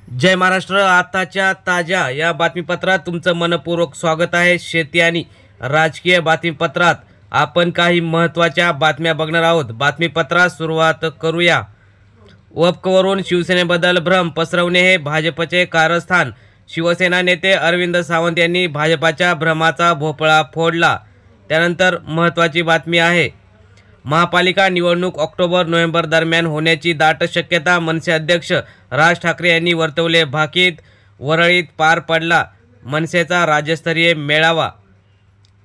जय महाराष्ट्र. आताच्या ताज्या या बातमीपत्रात तुमचं मनपूर्वक स्वागत आहे. शेती आणि राजकीय बातमीपत्रात आपण काही महत्त्वाच्या बातम्या बघणार आहोत. बातमीपत्रात सुरुवात करूया. वपकवरून शिवसेनेबद्दल भ्रम पसरवणे हे भाजपचे कारस्थान. शिवसेना नेते अरविंद सावंत यांनी भाजपाच्या भ्रमाचा भोपळा फोडला. त्यानंतर महत्त्वाची बातमी आहे. महापालिका निवडणूक ऑक्टोबर-नोव्हेंबर दरम्यान होण्याची दाट शक्यता. मनसे अध्यक्ष राज ठाकरे यांनी वर्तवले भाकीत. वरळीत पार पडला मनसेचा राज्यस्तरीय मेळावा.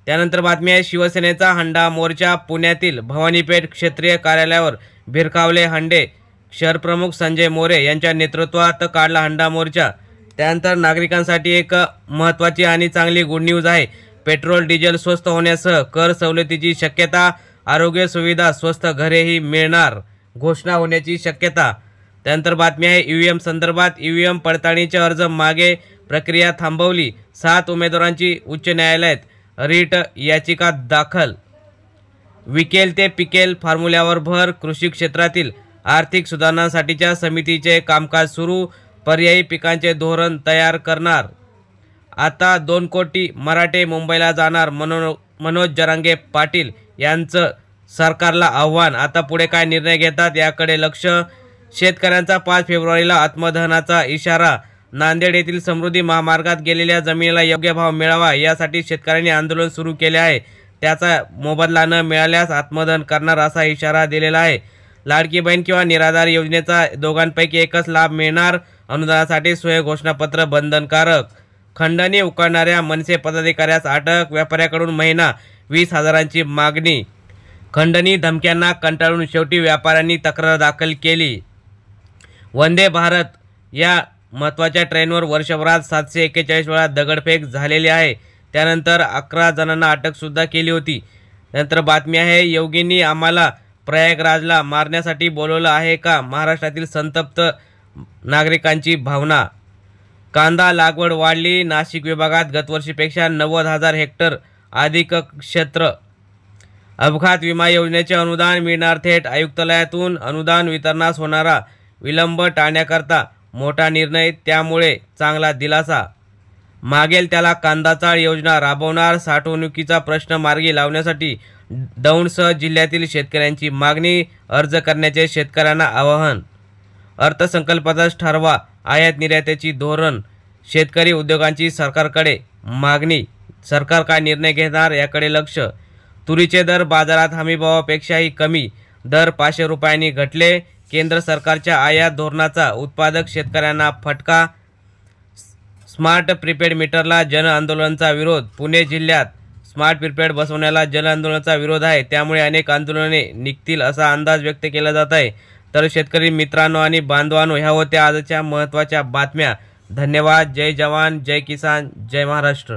त्यानंतर बातमी आहे. शिवसेनेचा हंडा मोर्चा. पुण्यातील भवानीपेठ क्षेत्रीय कार्यालयावर भिरकावले हंडे. शहरप्रमुख संजय मोरे यांच्या नेतृत्वात काढला हंडा मोर्चा. त्यानंतर नागरिकांसाठी एक महत्त्वाची आणि चांगली गुड न्यूज आहे. पेट्रोल डिझेल स्वस्त होण्यासह कर सवलतीची शक्यता. आरोग्य सुविधा स्वस्त घरेही मिळणार घोषणा होण्याची शक्यता. त्यानंतर बातमी आहे. ईव्हीएम संदर्भात ईव्हीएम पडताळणीचे अर्ज मागे. प्रक्रिया थांबवली. 7 उमेदवारांची उच्च न्यायालयात रीट याचिका दाखल. विकेल ते पिकेल फॉर्म्युल्यावर भर. कृषी क्षेत्रातील आर्थिक सुधारणांसाठीच्या समितीचे कामकाज सुरू. पर्यायी पिकांचे धोरण तयार करणार. आता 2 कोटी मराठे मुंबईला जाणार. मनोज जरांगे पाटील यांचं सरकारला आव्हान. आता पुढे काय निर्णय घेतात याकडे लक्ष. शेतकऱ्यांचा 5 फेब्रुवारीला आत्मदहनाचा इशारा. नांदेड येथील समृद्धी महामार्गात गेलेल्या जमिनीला योग्य भाव मिळावा यासाठी शेतकऱ्यांनी आंदोलन सुरू केले आहे. त्याचा मोबदला न मिळाल्यास आत्मदहन करणार असा इशारा दिलेला आहे. लाडकी बहीण किंवा निराधार योजनेचा दोघांपैकी एकच लाभ मिळणार. अनुदानासाठी स्वयं घोषणापत्र बंधनकारक. खंडणी उकळणाऱ्या मनसे पदाधिकाऱ्यास अटक. व्यापाऱ्याकडून महिना 20,000ची मागणी. खंडणी धमक्यांना कंटाळून शेवटी व्यापाऱ्यांनी तक्रार दाखल केली. वंदे भारत या महत्त्वाच्या ट्रेनवर वर्षभरात 741 वेळा दगडफेक झालेली आहे. त्यानंतर 11 जणांना अटकसुद्धा केली होती. नंतर बातमी आहे. योगींनी आम्हाला प्रयागराजला मारण्यासाठी बोलवलं आहे का? महाराष्ट्रातील संतप्त नागरिकांची भावना. कांदा लागवड वाढली. नाशिक विभागात गतवर्षीपेक्षा 90,000 हेक्टर अधिक क्षेत्र. अपघात विमा योजनेचे अनुदान मिळणार थेट आयुक्तालयातून. अनुदान वितरणास होणारा विलंब टाळण्याकरता मोठा निर्णय. त्यामुळे चांगला दिलासा. मागेल त्याला कांदा योजना राबवणार. साठवणुकीचा प्रश्न मार्गी लावण्यासाठी दौंडसह जिल्ह्यातील शेतकऱ्यांची मागणी. अर्ज करण्याचे शेतकऱ्यांना आवाहन. अर्थसंकल्पातच ठरवा आयात निर्यातीची धोरण. शेतकरी उद्योगांची सरकारकडे मागणी. सरकार काय निर्णय घेणार याकडे लक्ष. तुरीचे दर बाजारात हमीभावापेक्षाही कमी. दर 500 रुपयांनी घटले. केंद्र सरकारच्या आयात धोरणाचा उत्पादक शेतकऱ्यांना फटका. स्मार्ट प्रीपेड मीटरला जनआंदोलनाचा विरोध. पुणे जिल्ह्यात स्मार्ट प्रीपेड बसवण्याला जनआंदोलनाचा विरोध आहे. त्यामुळे अनेक आंदोलने निघतील असा अंदाज व्यक्त केला जात आहे. तर शेतकरी मित्रांनो आणि बांधवांनो, ह्या होत्या आजच्या महत्त्वाच्या बातम्या. धन्यवाद. जय जवान, जय किसान, जय महाराष्ट्र.